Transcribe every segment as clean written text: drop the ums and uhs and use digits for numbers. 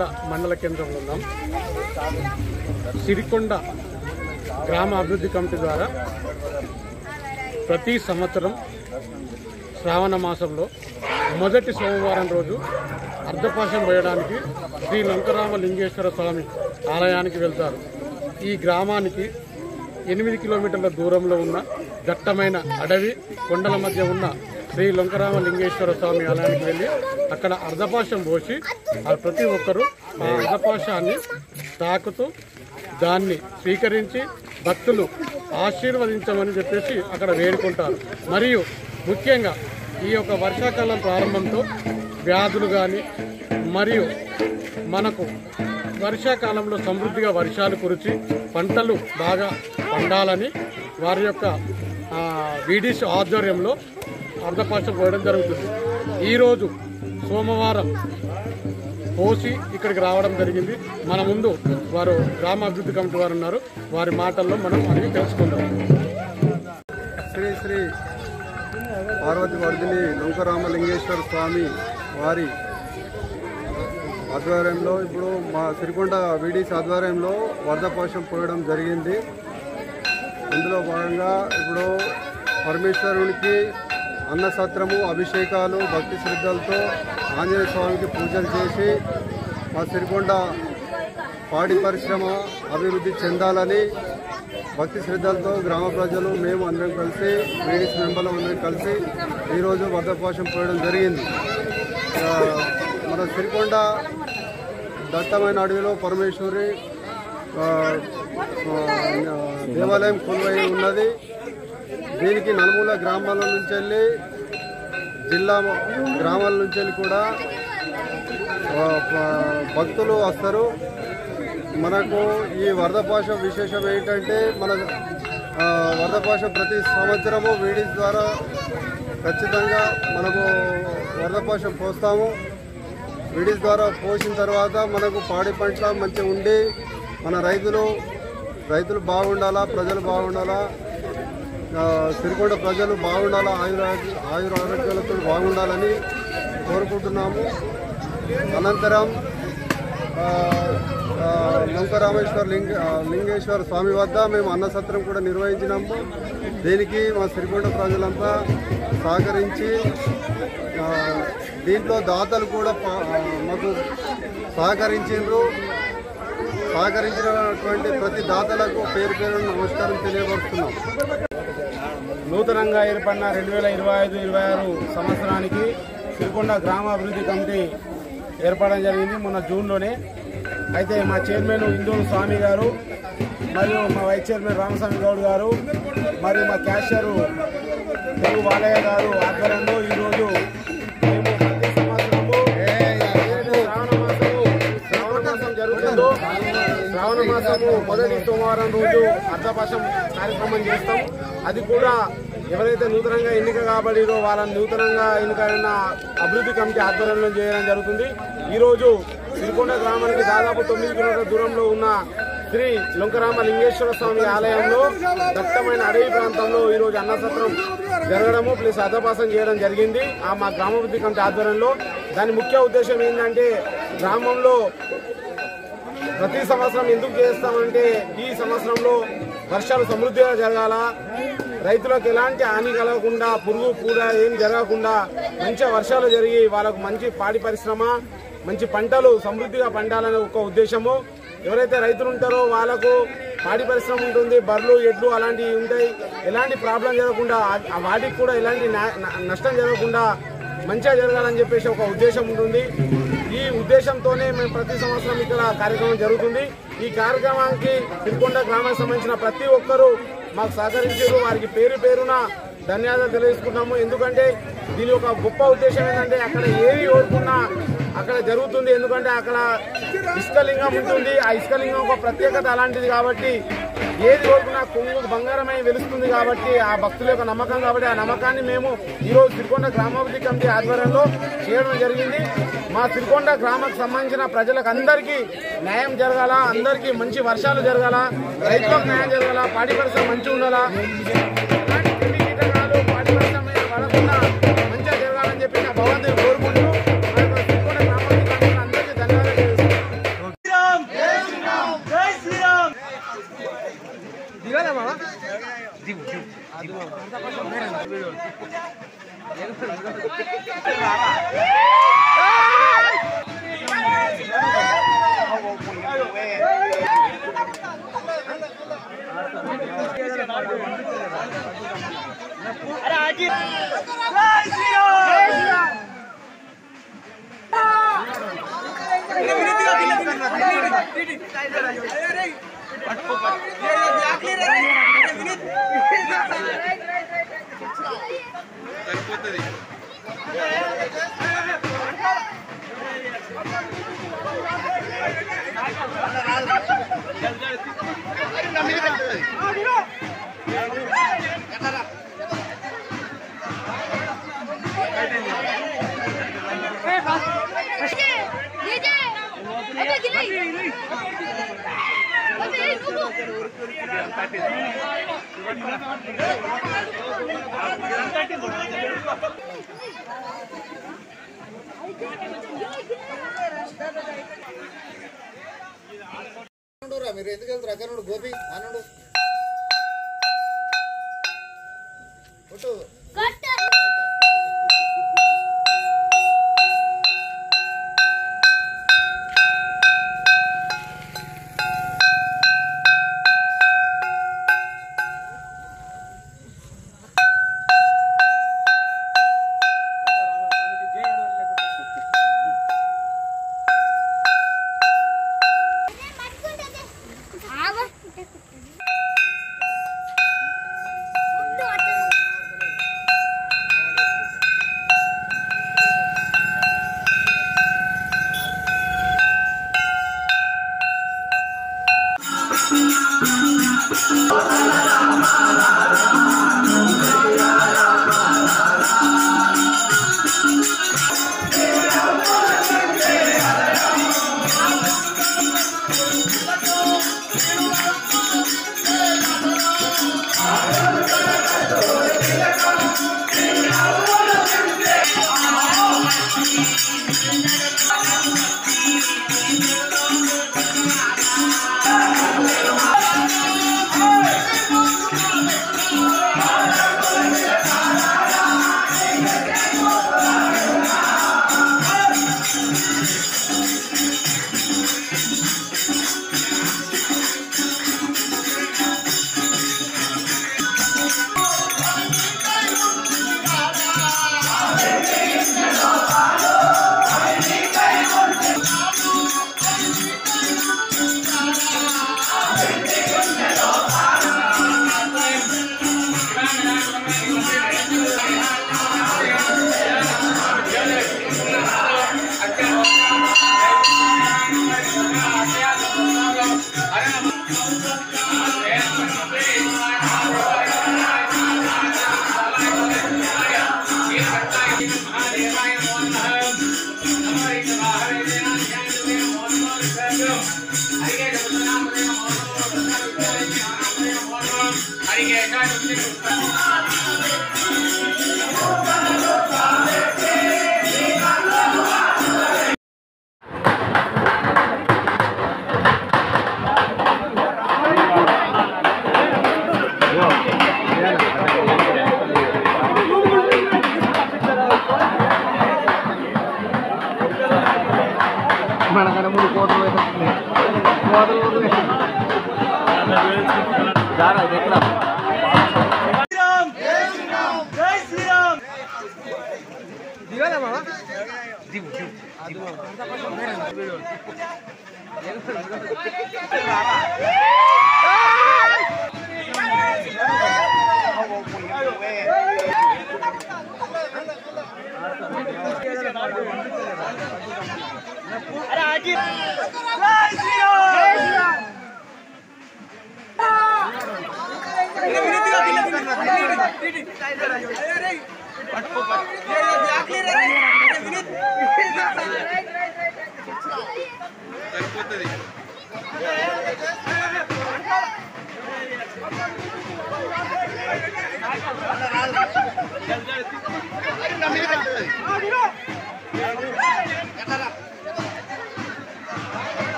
సిరికొండ మండల కేంద్రంలో ఉన్నాం. సిరికొండ గ్రామ అభివృద్ధి కమిటీ ద్వారా ప్రతి సంవత్సరం శ్రావణ మాసంలో మొదటి సోమవారం రోజు అర్ధపాశం వేయడానికి శ్రీ లంకరామ లింగేశ్వర స్వామి ఆలయానికి వెళ్తారు. ఈ గ్రామానికి 8 కిలోమీటర్ల దూరంలో ఉన్న దట్టమైన అడవి కొండల మధ్య ఉన్న శ్రీ లంకరామ లింగేశ్వర స్వామి ఆలయానికి వెళ్ళి అక్కడ అర్ధపాశం పోసి ప్రతి ఒక్కరూ ఆ అర్ధపాశాన్ని తాకుతూ దాన్ని స్వీకరించి భక్తులు ఆశీర్వదించమని చెప్పేసి అక్కడ వేడుకుంటారు. మరియు ముఖ్యంగా ఈ యొక్క వర్షాకాలం ప్రారంభంతో వ్యాధులు కానీ మరియు మనకు వర్షాకాలంలో సమృద్ధిగా వర్షాలు కురిచి పంటలు బాగా పండాలని వారి యొక్క వీడీసీ ఆధ్వర్యంలో అర్ధపాశం పోయడం జరుగుతుంది. ఈరోజు సోమవారం పోసి ఇక్కడికి రావడం జరిగింది. మన ముందు వారు గ్రామ అభివృద్ధి కమిటీ వారు ఉన్నారు. వారి మాటల్లో మనం అడిగి తెలుసుకుందాం. శ్రీ శ్రీ పార్వతి వర్ధిని లంకరామ లింగేశ్వర స్వామి వారి ఆధ్వర్యంలో ఇప్పుడు మా సిరికొండ వీడీసీ ఆధ్వర్యంలో వరదపాశం పోయడం జరిగింది. ఇందులో భాగంగా ఇప్పుడు పరమేశ్వరునికి అన్నసత్రము, అభిషేకాలు, భక్తి శ్రద్ధలతో ఆంజనేయ స్వామికి పూజలు చేసి మా సిరికొండ పాడి పరిశ్రమ అభివృద్ధి చెందాలని భక్తి శ్రద్ధలతో గ్రామ ప్రజలు మేము అందరం కలిసి వీడీసీ మెంబర్లు అందరం కలిసి ఈరోజు వరదపాశం పోయడం జరిగింది. మన సిరికొండ దట్టమైన అడవిలో పరమేశ్వరి దేవాలయం కొలువై ఉన్నది. దీనికి నలుమూల గ్రామాల నుంచి వెళ్ళి జిల్లా గ్రామాల నుంచి వెళ్ళి కూడా భక్తులు వస్తారు. మనకు ఈ వరదపాశం విశేషం ఏంటంటే మన వరదపాశం ప్రతి సంవత్సరము వీడీసీ ద్వారా ఖచ్చితంగా మనము వరదపాశం పోస్తాము. వీడీసీ ద్వారా పోసిన తర్వాత మనకు పాడి పంటలు మంచిగా ఉండి మన రైతులు బాగుండాలా, ప్రజలు బాగుండాలా, సిరికొండ ప్రజలు బాగుండాలా, ఆయురారోగ్యాలతో బాగుండాలని కోరుకుంటున్నాము. అనంతరం లంకరామేశ్వర లింగేశ్వర స్వామి వద్ద మేము అన్నసత్రం కూడా నిర్వహించినాము. దీనికి మా సిరికొండ ప్రజలంతా సహకరించి దీంట్లో దాతలు కూడా మాకు సహకరించినటువంటి ప్రతి దాతలకు పేరు నమస్కారం తెలియపరుస్తున్నాం. నూతనంగా ఏర్పడిన 2025-26 సంవత్సరానికి సిరికొండ గ్రామ అభివృద్ధి కమిటీ ఏర్పడడం జరిగింది మొన్న జూన్లోనే. అయితే మా చైర్మన్ ఇందూరు స్వామి గారు మరియు మా వైస్ చైర్మన్ రామస్వామి గౌడ్ గారు మరియు మా క్యాషియర్ తెలుగు బాలయ్య గారు ఆధ్వర్యంలో ఈరోజు మేము ప్రతి సంవత్సరము శ్రావణ మాసము మొదటి సోమవారం రోజు అర్ధపాశం కార్యక్రమం చేస్తాం. అది కూడా ఎవరైతే నూతనంగా ఎన్నిక కాబడిరో వాళ్ళని నూతనంగా ఎన్నికైన అభివృద్ధి కమిటీ ఆధ్వర్యంలో చేయడం జరుగుతుంది. ఈరోజు సిరికొండ గ్రామానికి దాదాపు 9 కిలోమీటర్ల దూరంలో ఉన్న శ్రీ లంకరామ లింగేశ్వర స్వామి ఆలయంలో దట్టమైన అడవి ప్రాంతంలో ఈరోజు అన్నసత్రం జరగడము ప్లస్ అర్ధపాశం చేయడం జరిగింది మా గ్రామాభివృద్ధి కమిటీ ఆధ్వర్యంలో. దాని ముఖ్య ఉద్దేశం ఏంటంటే గ్రామంలో ప్రతి సంవత్సరం ఎందుకు చేస్తామంటే ఈ సంవత్సరంలో వర్షాలు సమృద్ధిగా జరగాల, రైతులకు ఎలాంటి హాని కలగకుండా, పురుగు కూడా ఏం జరగకుండా మంచిగా వర్షాలు జరిగి వాళ్ళకు మంచి పాడి పరిశ్రమ, మంచి పంటలు సమృద్ధిగా పండాలనే ఒక ఉద్దేశము. ఎవరైతే రైతులు ఉంటారో వాళ్ళకు పాడి పరిశ్రమ ఉంటుంది, బర్రెలు, ఎడ్లు అలాంటివి ఉంటాయి. ఎలాంటి ప్రాబ్లం జరగకుండా వాటికి కూడా ఎలాంటి నష్టం జరగకుండా మంచిగా జరగాలని చెప్పేసి ఒక ఉద్దేశం ఉంటుంది. ఈ ఉద్దేశంతోనే మేము ప్రతి సంవత్సరం ఇక్కడ కార్యక్రమం జరుగుతుంది. ఈ కార్యక్రమానికి సిరికొండ గ్రామానికి సంబంధించిన ప్రతి ఒక్కరూ మాకు సహకరించారు. వారికి పేరు పేరున ధన్యవాదాలు తెలియజేసుకుంటాము. ఎందుకంటే దీని ఒక గొప్ప ఉద్దేశం ఏంటంటే అక్కడ ఏది కోరుకున్నా అక్కడ జరుగుతుంది. ఎందుకంటే అక్కడ ఇసుకలింగం ఉంటుంది. ఆ ఇసుకలింగం ఒక ప్రత్యేకత అలాంటిది కాబట్టి ఏది కోరుకున్నా కొంగు బంగారమై వెలుస్తుంది. కాబట్టి ఆ భక్తుల యొక్క నమ్మకం కాబట్టి ఆ నమ్మకాన్ని మేము ఈరోజు సిరికొండ గ్రామాభివృద్ధి కమిటీ ఆధ్వర్యంలో చేయడం జరిగింది. మా సిరికొండ గ్రామానికి సంబంధించిన ప్రజలకు అందరికీ న్యాయం జరగాల, అందరికీ మంచి వర్షాలు జరగాల, రైతులకు న్యాయం జరగాల, పాడి పరిశ్రమ మంచిగా ఉండాలా, కీటకాలు పాడి పరిశ్రమ పడకుండా మంచిగా జరగాలని చెప్పి నా భగవంతుని కోరుకుంటూ సిరికొండ గ్రామాభివృద్ధి కమిటీ అందరికీ ధన్యవాదాలు. మీరు ఎందుకు వెళ్తారు అక్కడ గోపి అనుడు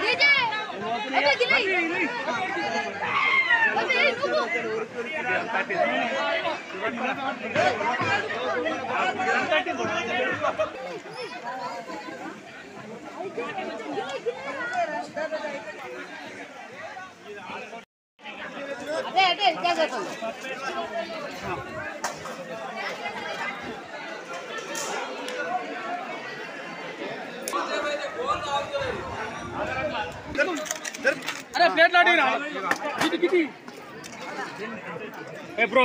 DJ! DJ! अरे प्लेट लाड़ी ना किती किती ए ब्रो